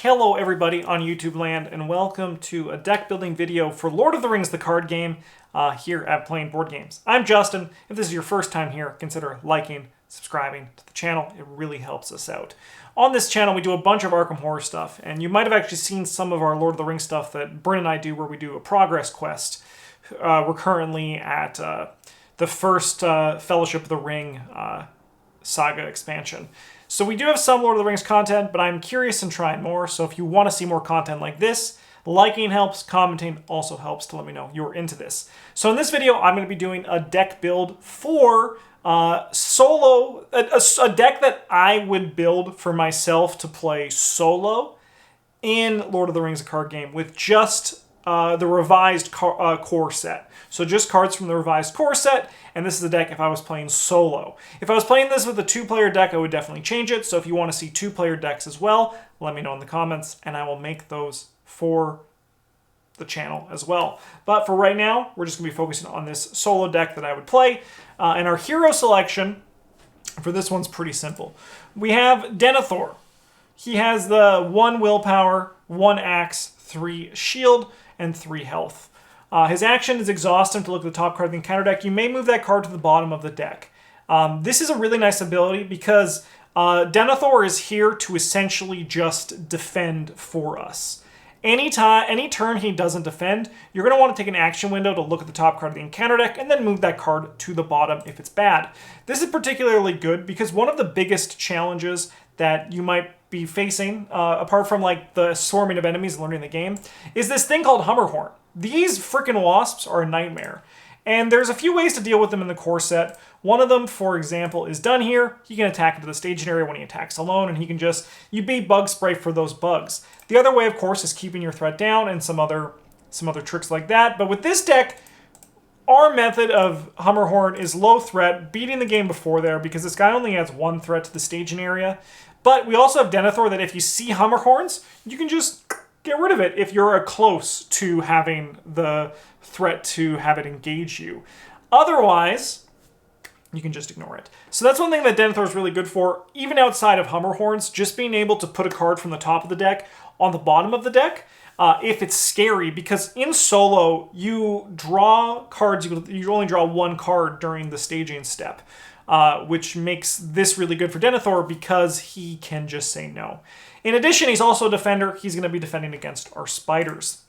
Hello everybody on YouTube land, and welcome to a deck building video for Lord of the Rings the card game here at Playing Board Games. I'm Justin. If this is your first time here, consider liking, subscribing to the channel. It really helps us out. On this channel we do a bunch of Arkham Horror stuff, and you might have actually seen some of our Lord of the Rings stuff that Bryn and I do where we do a progress quest. We're currently at the first Fellowship of the Ring saga expansion. So we do have some Lord of the Rings content, but I'm curious and trying more. So if you want to see more content like this, liking helps, commenting also helps to let me know you're into this. So in this video, I'm going to be doing a deck build for solo, a deck that I would build for myself to play solo in Lord of the Rings, a card game, with just the revised core set. So just cards from the revised core set, and this is a deck if I was playing solo. If I was playing this with a two-player deck, I would definitely change it. So if you want to see two-player decks as well, let me know in the comments, and I will make those for the channel as well. But for right now, we're just going to be focusing on this solo deck that I would play. And our hero selection for this one's pretty simple. We have Denethor. He has the 1 willpower, 1 axe, 3 shield, and 3 health. His action is exhaust him to look at the top card of the encounter deck. You may move that card to the bottom of the deck. This is a really nice ability because Denethor is here to essentially just defend for us. Any turn he doesn't defend, you're going to want to take an action window to look at the top card of the encounter deck and then move that card to the bottom if it's bad. This is particularly good because one of the biggest challenges that you might be facing, apart from like the swarming of enemies learning the game, is this thing called Hummerhorn. These freaking wasps are a nightmare. And there's a few ways to deal with them in the core set. One of them, for example, is done here. He can attack into the staging area when he attacks alone, and he can just, you beat bug spray for those bugs. The other way, of course, is keeping your threat down and some other tricks like that. But with this deck, our method of Hummerhorn is low threat, beating the game before there, because this guy only adds 1 threat to the staging area. But we also have Denethor that if you see Hummerhorns, you can just get rid of it if you're close to having the threat to have it engage you. Otherwise, you can just ignore it. So that's one thing that Denethor is really good for. Even outside of Hummerhorns, just being able to put a card from the top of the deck on the bottom of the deck, if it's scary, because in solo, you draw cards, you only draw 1 card during the staging step, which makes this really good for Denethor because he can just say no. In addition, he's also a defender. He's going to be defending against our spiders.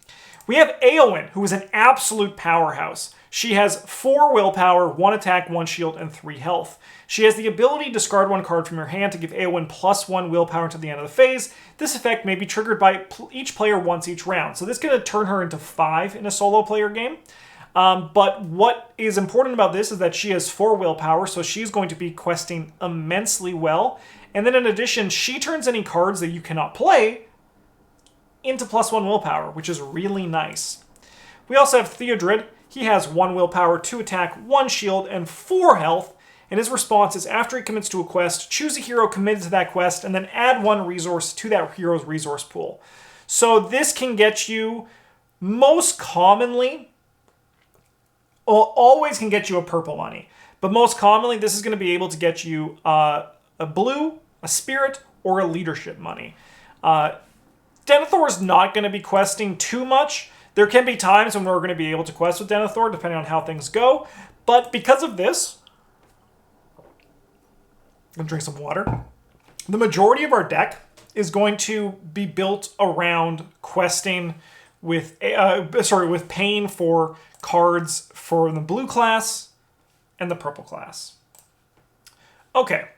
We have Éowyn, who is an absolute powerhouse. She has 4 willpower, 1 attack, 1 shield, and 3 health. She has the ability to discard 1 card from your hand to give Éowyn +1 willpower to the end of the phase. This effect may be triggered by each player once each round. So this is going to turn her into 5 in a solo player game. But what is important about this is that she has 4 willpower, so she's going to be questing immensely well. And then in addition, she turns any cards that you cannot play into +1 willpower, which is really nice. We also have Theodred. He has 1 willpower, 2 attack, 1 shield, and 4 health. And his response is after he commits to a quest, choose a hero committed to that quest, and then add 1 resource to that hero's resource pool. So this can get you, most commonly, always can get you a purple money. But most commonly, this is going to be able to get you a blue, a spirit, or a leadership money. Denethor is not going to be questing too much. There can be times when we're going to be able to quest with Denethor, depending on how things go. But because of this, I'm going to drink some water. The majority of our deck is going to be built around questing with, with paying for cards for the blue class and the purple class. Okay,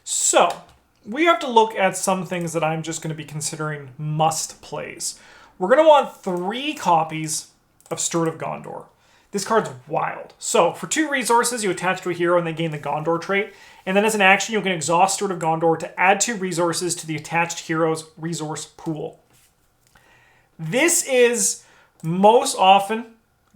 so we have to look at some things that I'm just going to be considering must plays. We're going to want 3 copies of Steward of Gondor. This card's wild. So for 2 resources, you attach to a hero and they gain the Gondor trait. And then as an action, you can exhaust Steward of Gondor to add 2 resources to the attached hero's resource pool. This is most often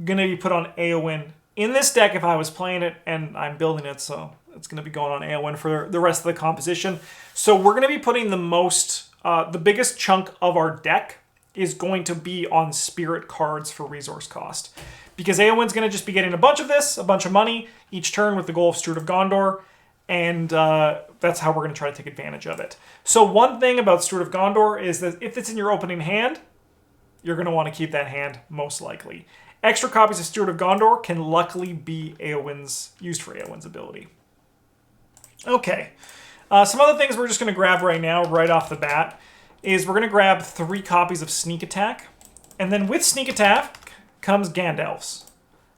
going to be put on Éowyn in this deck if I was playing it, and I'm building it, so it's going to be going on Éowyn for the rest of the composition. So we're going to be putting the biggest chunk of our deck is going to be on spirit cards for resource cost. Because Éowyn's going to just be getting a bunch of this, a bunch of money, each turn with the goal of Steward of Gondor, and that's how we're going to try to take advantage of it. So one thing about Steward of Gondor is that if it's in your opening hand, you're going to want to keep that hand most likely. Extra copies of Steward of Gondor can luckily be used for Eowyn's ability. Okay, some other things we're just going to grab right now, right off the bat, is we're going to grab 3 copies of Sneak Attack. And then with Sneak Attack comes Gandalf's.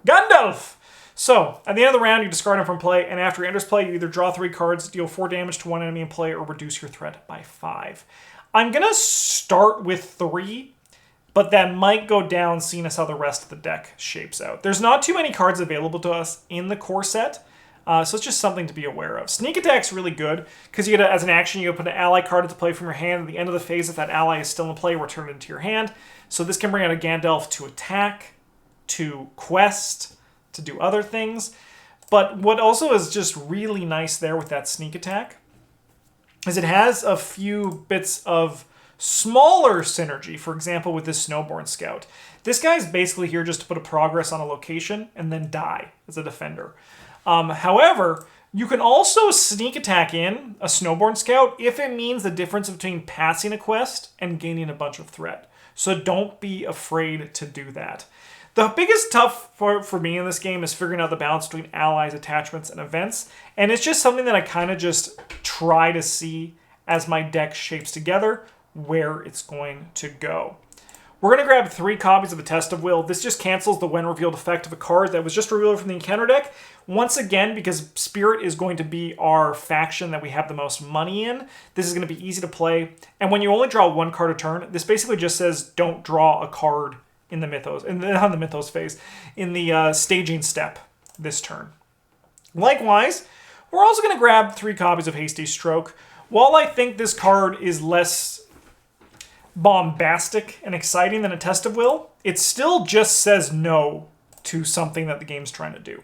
Gandalf! So, at the end of the round, you discard him from play, and after he enters play, you either draw 3 cards, deal 4 damage to one enemy in play, or reduce your threat by 5. I'm going to start with 3, but that might go down seeing as how the rest of the deck shapes out. There's not too many cards available to us in the core set, so it's just something to be aware of. Sneak Attack's really good, because you get as an action, you put an ally card into play from your hand. At the end of the phase, if that ally is still in play, return it into your hand. So this can bring out a Gandalf to attack, to quest, to do other things. But what also is just really nice there with that Sneak Attack is it has a few bits of smaller synergy. For example, with this Snowborn Scout. This guy's basically here just to put a progress on a location and then die as a defender. However, you can also Sneak Attack in a Snowborn Scout if it means the difference between passing a quest and gaining a bunch of threat. So don't be afraid to do that. The biggest tough for me in this game is figuring out the balance between allies, attachments, and events. And it's just something that I kind of just try to see as my deck shapes together where it's going to go. We're going to grab 3 copies of A Test of Will. This just cancels the when revealed effect of a card that was just revealed from the encounter deck. Once again, because Spirit is going to be our faction that we have the most money in, this is going to be easy to play. And when you only draw 1 card a turn, this basically just says don't draw a card in the Mythos, not the Mythos phase, in the staging step this turn. Likewise, we're also going to grab 3 copies of Hasty Stroke. While I think this card is less bombastic and exciting than A Test of Will, it still just says no to something that the game's trying to do.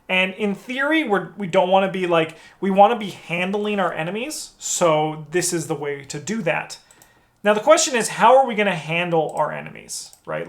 And in theory, we don't want to be like, we want to be handling our enemies, so this is the way to do that. Now the question is, how are we going to handle our enemies, right?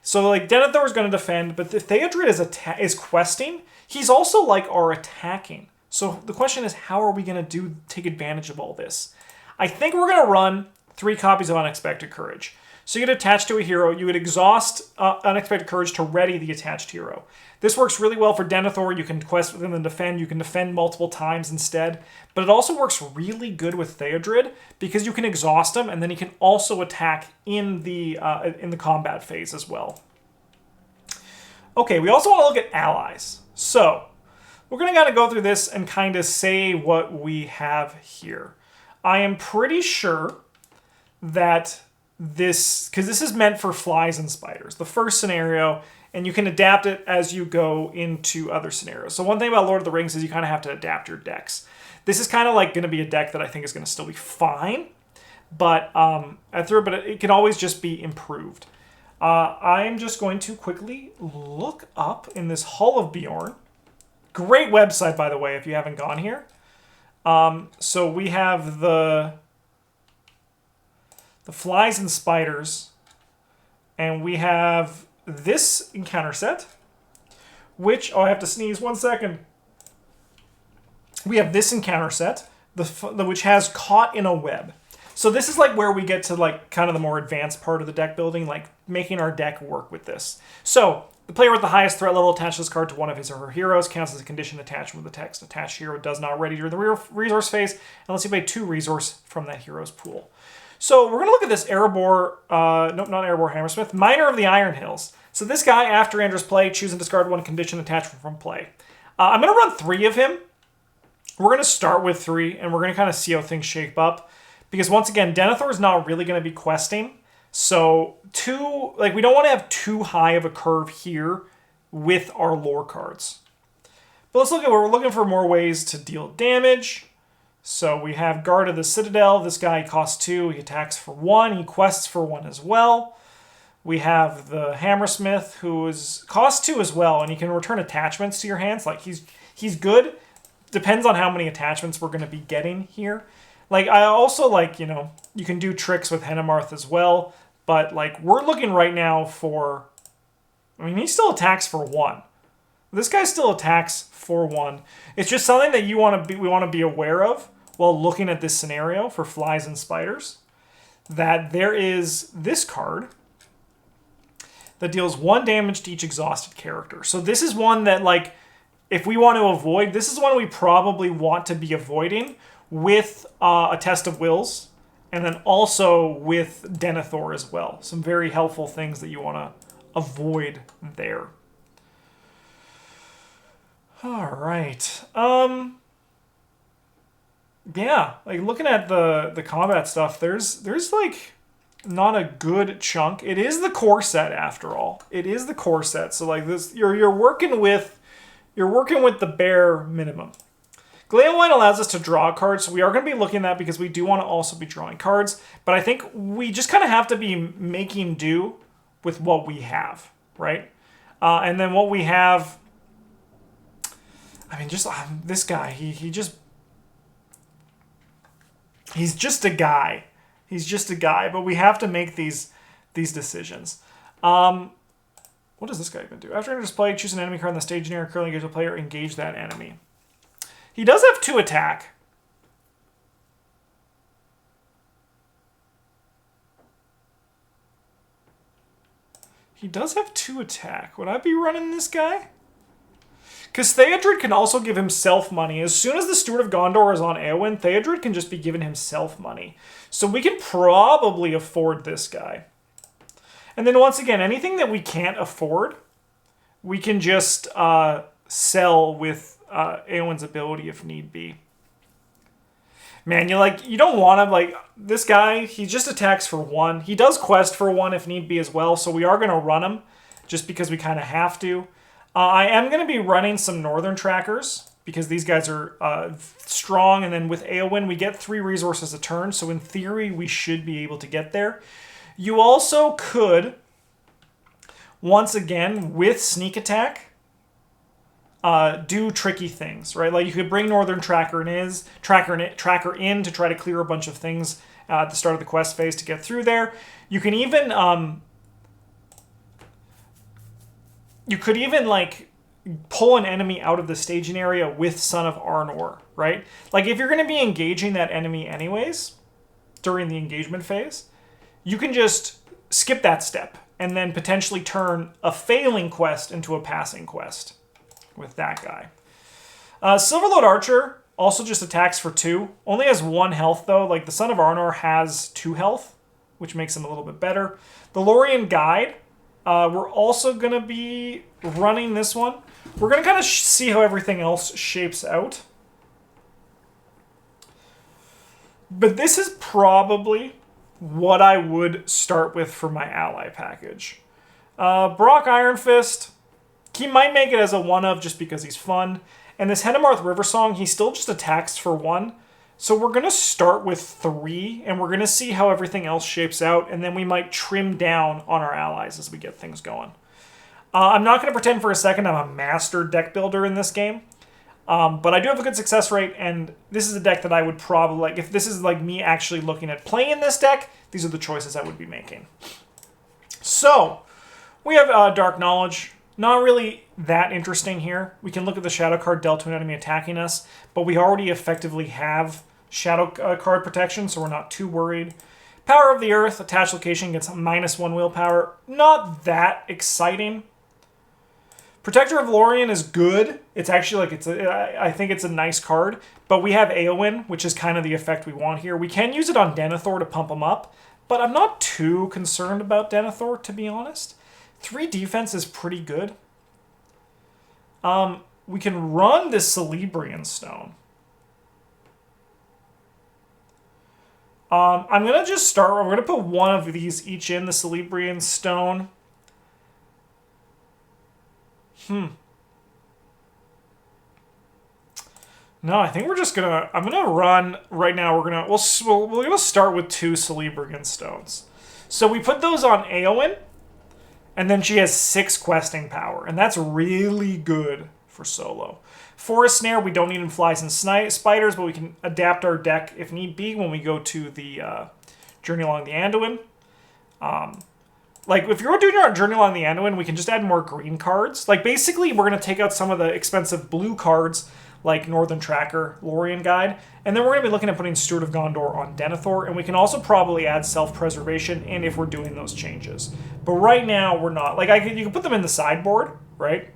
So Denethor is going to defend, but if Theodred is questing, he's also like our attacking. So the question is, how are we going to take advantage of all this? I think we're going to run 3 copies of Unexpected Courage. So you get attached to a hero, you would exhaust Unexpected Courage to ready the attached hero. This works really well for Denethor. You can quest with him and defend. You can defend multiple times instead. But it also works really good with Theodred because you can exhaust him and then he can also attack in the combat phase as well. Okay, we also want to look at allies. So we're going to kind of go through this and kind of say what we have here. I am pretty sure that because this is meant for flies and spiders, the first scenario, and you can adapt it as you go into other scenarios. So one thing about Lord of the Rings is you kind of have to adapt your decks. This is kind of like going to be a deck that I think is going to still be fine, but it can always just be improved. I'm just going to quickly look up in this Hall of Bjorn. Great website, by the way, if you haven't gone here. So we have the flies and spiders, and we have this encounter set, which, I have to sneeze 1 second. We have this encounter set, which has Caught in a Web. So this is like where we get to like kind of the more advanced part of the deck building, like making our deck work with this. So the player with the highest threat level attaches this card to one of his or her heroes, counts as a condition attached with the text. Attached hero does not ready during the resource phase unless you pay 2 resource from that hero's pool. So we're going to look at this Erebor, nope, not Erebor Hammersmith, Miner of the Iron Hills. So this guy, after enters play, choose and discard 1 condition attachment from play. I'm going to run 3 of him. We're going to start with 3, and we're going to kind of see how things shape up. Because once again, Denethor is not really going to be questing. So we don't want to have too high of a curve here with our lore cards. But let's look at we're looking for more ways to deal damage. So we have Guard of the Citadel. This guy costs 2. He attacks for 1. He quests for 1 as well. We have the Hammersmith, who costs 2 as well, and he can return attachments to your hands. Like he's good. Depends on how many attachments we're going to be getting here. Like I also you can do tricks with Henemarth as well. But like we're looking right now for, he still attacks for 1. This guy still attacks for 1. It's just something that we want to be aware of. while looking at this scenario for flies and spiders, that there is this card that deals 1 damage to each exhausted character. So this is one that, like, if we want to avoid, this is one we probably want to be avoiding with a Test of Wills, and then also with Denethor as well. Some very helpful things that you want to avoid there. All right. Yeah, like looking at the combat stuff, there's like not a good chunk. It is the core set after all. It is the core set. So like this, you're working with the bare minimum. Gleam Line allows us to draw cards, so we are going to be looking at that because we do want to also be drawing cards. But I think we just kind of have to be making do with what we have, right? And then what we have, I mean, just this guy, he's just a guy. He's just a guy, but we have to make these decisions. What does this guy even do? After enters play, choose an enemy card on the stage near currently engage a player, engage that enemy. He does have 2 attack. He does have 2 attack. Would I be running this guy? Because Theodred can also give himself money. As soon as the Steward of Gondor is on Éowyn, Theodred can just be giving himself money. So we can probably afford this guy. And then once again, anything that we can't afford, we can just sell with Éowyn's ability if need be. Man, you don't want to, like, this guy, he just attacks for 1. He does quest for 1 if need be as well, so we are going to run him just because we kind of have to. I am going to be running some Northern Trackers because these guys are strong, and then with Éowyn, we get 3 resources a turn, so in theory, we should be able to get there. You also could, once again, with Sneak Attack, do tricky things, right? Like you could bring Northern Tracker in to try to clear a bunch of things at the start of the quest phase to get through there. You can even like pull an enemy out of the staging area with Son of Arnor, right? Like if you're going to be engaging that enemy anyways during the engagement phase, you can just skip that step and then potentially turn a failing quest into a passing quest with that guy. Silverlord Archer also just attacks for 2. Only has 1 health though. Like the Son of Arnor has 2 health, which makes him a little bit better. The Lorien Guide, we're also going to be running this one. We're going to kind of see how everything else shapes out. But this is probably what I would start with for my ally package. Brock Iron Fist, he might make it as a 1-of just because he's fun. And this Henemarth River Song, he still just attacks for 1. So we're going to start with 3, and we're going to see how everything else shapes out, and then we might trim down on our allies as we get things going. I'm not going to pretend for a second I'm a master deck builder in this game, but I do have a good success rate, and this is a deck that I would probably, like, if this is like me actually looking at playing this deck, these are the choices I would be making. So, we have Dark Knowledge. Not really that interesting here. We can look at the shadow card dealt to an enemy attacking us, but we already effectively have shadow card protection, so we're not too worried. Power of the Earth, attached location gets -1 willpower. Not that exciting. Protector of Lorien is good. It's actually like I think it's a nice card, but we have Éowyn, which is kind of the effect we want here. We can use it on Denethor to pump him up, but I'm not too concerned about Denethor, to be honest. 3 defense is pretty good. We can run this Celebrian Stone. I'm going to just start. We're going to put 1 of these each in the Celebrian Stone. No, I think we're just going to... I'm going to run right now. We're going to start with 2 Celebrian Stones. So we put those on Éowyn. And then she has 6 questing power, and that's really good for solo. Forest Snare, we don't need in flies and spiders, but we can adapt our deck if need be when we go to the Journey Along the Anduin. Like, if you're doing our Journey Along the Anduin, we can just add more green cards. Like, basically, we're going to take out some of the expensive blue cards, like Northern Tracker, Lorien Guide. And then we're going to be looking at putting Steward of Gondor on Denethor, and we can also probably add self-preservation in if we're doing those changes. But right now, we're not. Like, you can put them in the sideboard, right?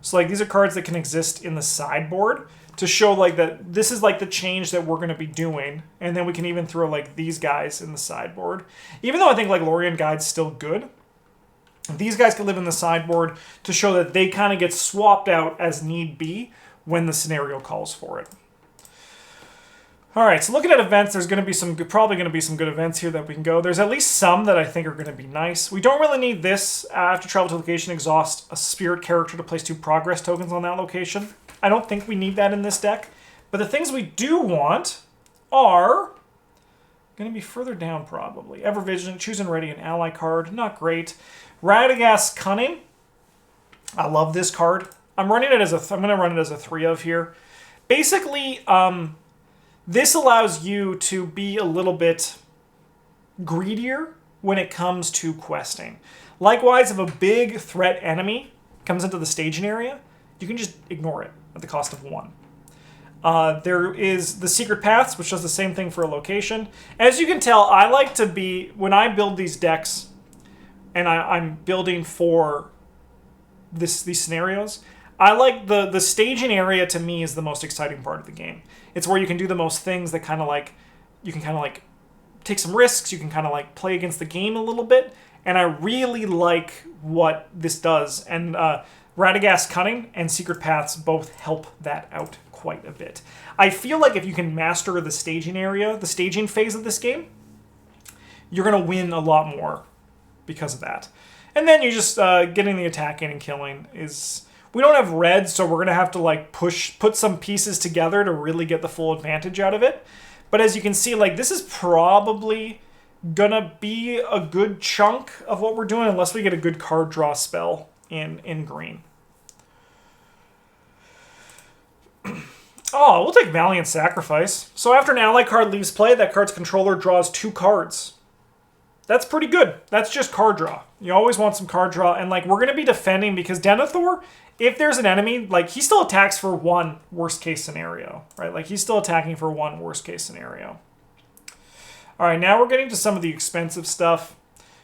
So, like, these are cards that can exist in the sideboard to show, like, that this is, like, the change that we're going to be doing. And then we can even throw, like, these guys in the sideboard. Even though I think, like, Lorien Guide's still good, these guys can live in the sideboard to show that they kind of get swapped out as need be when the scenario calls for it. All right, so looking at events, there's going to be probably going to be some good events here that we can go. There's at least some that I think are going to be nice. We don't really need this. After travel to location, exhaust a spirit character to place 2 progress tokens on that location. I don't think we need that in this deck. But the things we do want are going to be further down probably. Ever Vigilant, choose and ready an ally card. Not great. Radagast Cunning. I love this card. I'm going to run it as a 3 of here. Basically, this allows you to be a little bit greedier when it comes to questing. Likewise, if a big threat enemy comes into the staging area, you can just ignore it at the cost of 1. There is the Secret Paths, which does the same thing for a location. As you can tell, I like to be, when I build these decks, and I'm building for these scenarios, I like the staging area. To me, is the most exciting part of the game. It's where you can do the most things that you can take some risks, you can kind of like play against the game a little bit, and I really like what this does. And Radagast Cunning and Secret Paths both help that out quite a bit. I feel like if you can master the staging area, the staging phase of this game, you're going to win a lot more because of that. And then you just getting the attacking and killing is... We don't have red, so we're going to have to like put some pieces together to really get the full advantage out of it. But as you can see, like, this is probably going to be a good chunk of what we're doing unless we get a good card draw spell in green. Oh, we'll take Valiant Sacrifice. So after an ally card leaves play, that card's controller draws 2 cards. That's pretty good. That's just card draw. You always want some card draw. And, like, we're going to be defending because Denethor, if there's an enemy, like, he still attacks for 1 worst-case scenario, right? Like, he's still attacking for 1 worst-case scenario. All right, now we're getting to some of the expensive stuff.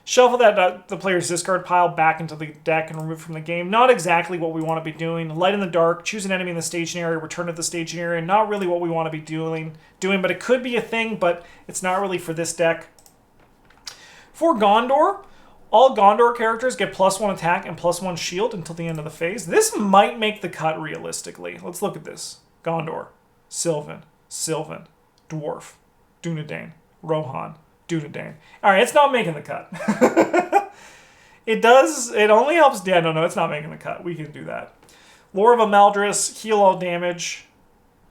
Shuffle the player's discard pile back into the deck and remove from the game. Not exactly what we want to be doing. Light in the dark, choose an enemy in the staging area, return to the staging area. Not really what we want to be doing, but it could be a thing, but it's not really for this deck. For Gondor, all Gondor characters get +1 attack and +1 shield until the end of the phase. This might make the cut realistically. Let's look at this. Gondor, Sylvan, Dwarf, Dunedain, Rohan, Dunedain. All right, it's not making the cut. It only helps Dan. No, it's not making the cut. We can do that. Lore of Amaldris, heal all damage.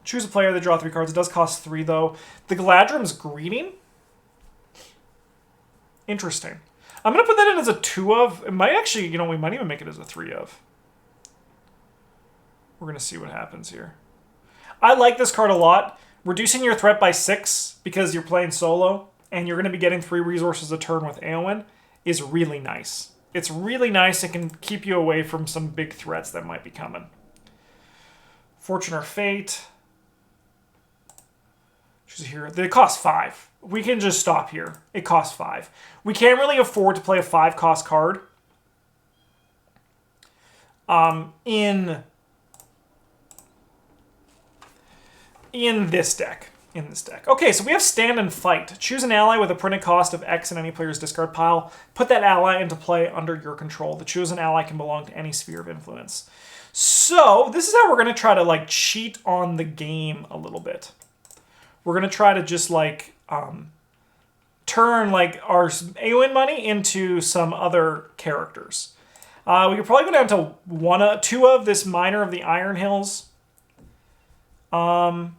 Choose a player that draw 3 cards. It does cost 3, though. The Galadrim's Greeting. Interesting. I'm going to put that in as a 2 of. It might actually, we might even make it as a 3 of. We're going to see what happens here. I like this card a lot. Reducing your threat by 6 because you're playing solo and you're going to be getting 3 resources a turn with Éowyn is really nice. It's really nice. It can keep you away from some big threats that might be coming. Fortune or Fate. Choose a hero. It costs 5. We can just stop here. It costs 5. We can't really afford to play a 5-cost card in this deck. Okay, so we have Stand and Fight. Choose an ally with a printed cost of X in any player's discard pile. Put that ally into play under your control. The chosen ally can belong to any sphere of influence. So this is how we're going to try to like cheat on the game a little bit. We're going to try to just like turn like our Éowyn money into some other characters. We could probably go down to 2 of this Miner of the Iron Hills. And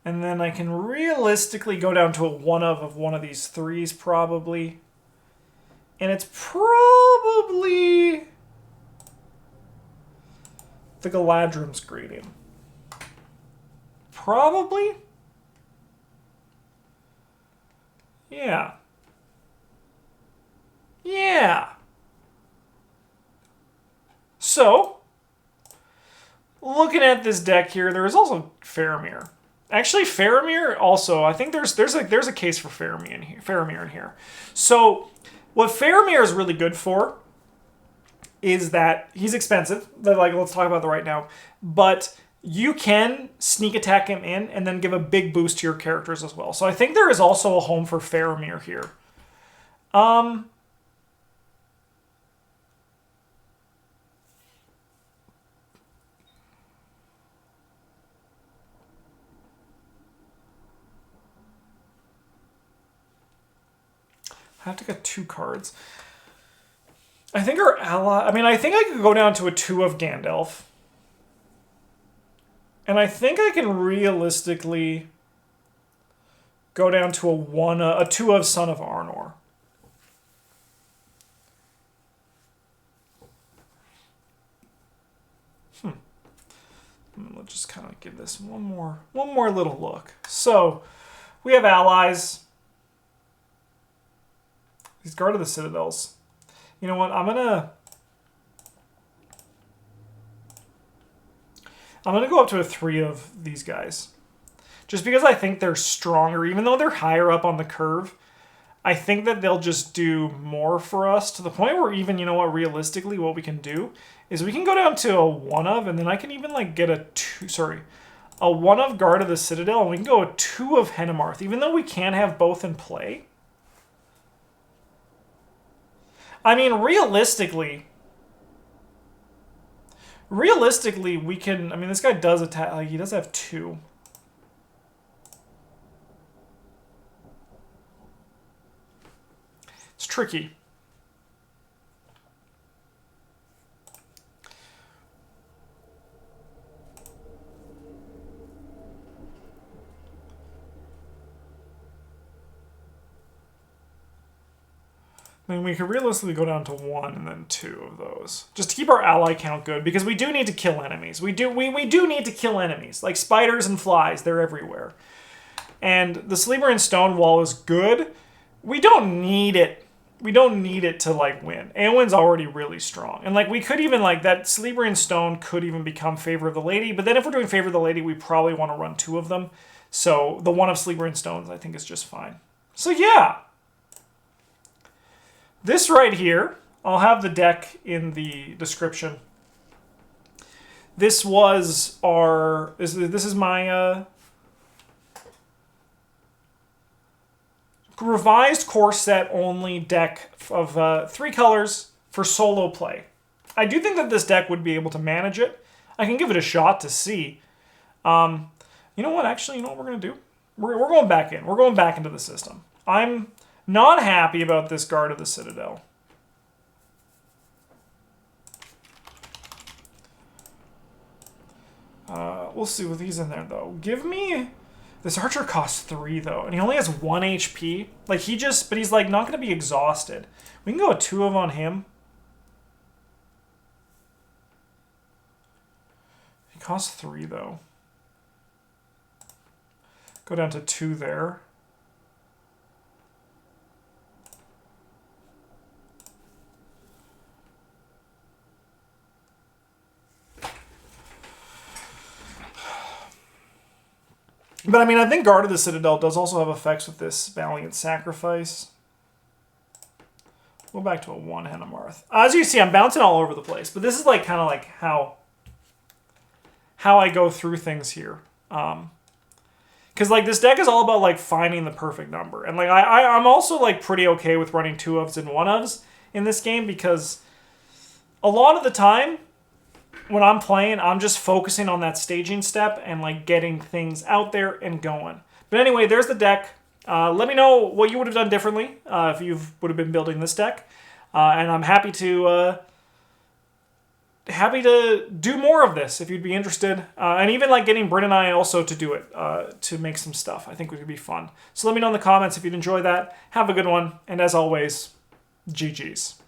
then I can realistically go down to a 1 of one of these 3s probably. And it's probably the Galadrim's Greeting. Probably? Yeah. Yeah. So, looking at this deck here, there is also Faramir. Actually, Faramir also, I think there's a case for Faramir in here. So, what Faramir is really good for is that he's expensive. Like, let's talk about that right now. But you can sneak attack him in and then give a big boost to your characters as well. So I think there is also a home for Faramir here. I have to get 2 cards. I think our ally... I mean, I think I could go down to a 2 of Gandalf. And I think I can realistically go down to a 2 of Son of Arnor. Let's just kind of give this one more little look. So, we have allies. These Guard of the Citadels. You know what? I'm gonna go up to a 3 of these guys. Just because I think they're stronger, even though they're higher up on the curve. I think that they'll just do more for us to the point where even, you know what, realistically what we can do is we can go down to a 1 of, and then I can even like get a 1 of Guard of the Citadel, and we can go a 2 of Henemarth, even though we can't have both in play. I mean, realistically, we can... I mean, this guy does attack... Like, he does have 2. It's tricky. I mean, we could realistically go down to 1 and then 2 of those. Just to keep our ally count good, because we do need to kill enemies. We do need to kill enemies. Like spiders and flies, they're everywhere. And the Sleeper and Stone Wall is good. We don't need it. We don't need it to, like, win. Eowyn's already really strong. And, like, we could even, like, that Sleeper and Stone could even become Favor of the Lady. But then if we're doing Favor of the Lady, we probably want to run 2 of them. So the 1 of Sleeper and Stones, I think, is just fine. So, yeah. This right here, I'll have the deck in the description. This was our... This is my... revised core set only deck of 3 colors for solo play. I do think that this deck would be able to manage it. I can give it a shot to see. You know what? Actually, you know what we're going to do? We're going back in. We're going back into the system. I'm not happy about this Guard of the Citadel. We'll see what he's in there, though. Give me... This archer costs 3, though, and he only has 1 HP. Like, but he's, like, not going to be exhausted. We can go a 2 of on him. He costs 3, though. Go down to 2 there. But, I mean, I think Guard of the Citadel does also have effects with this Valiant Sacrifice. Go back to a 1 Henemarth. As you see, I'm bouncing all over the place. But this is, like, kind of like how I go through things here. Because, like, this deck is all about, like, finding the perfect number. And, like, I'm also, like, pretty okay with running 2 ofs and 1 ofs in this game. Because a lot of the time... when I'm playing, I'm just focusing on that staging step and like getting things out there and going. But anyway, there's the deck. Let me know what you would have done differently if you would have been building this deck. And I'm happy to do more of this if you'd be interested. And even like getting Bryn and I also to do it, to make some stuff. I think it would be fun. So let me know in the comments if you'd enjoy that. Have a good one. And as always, GG's.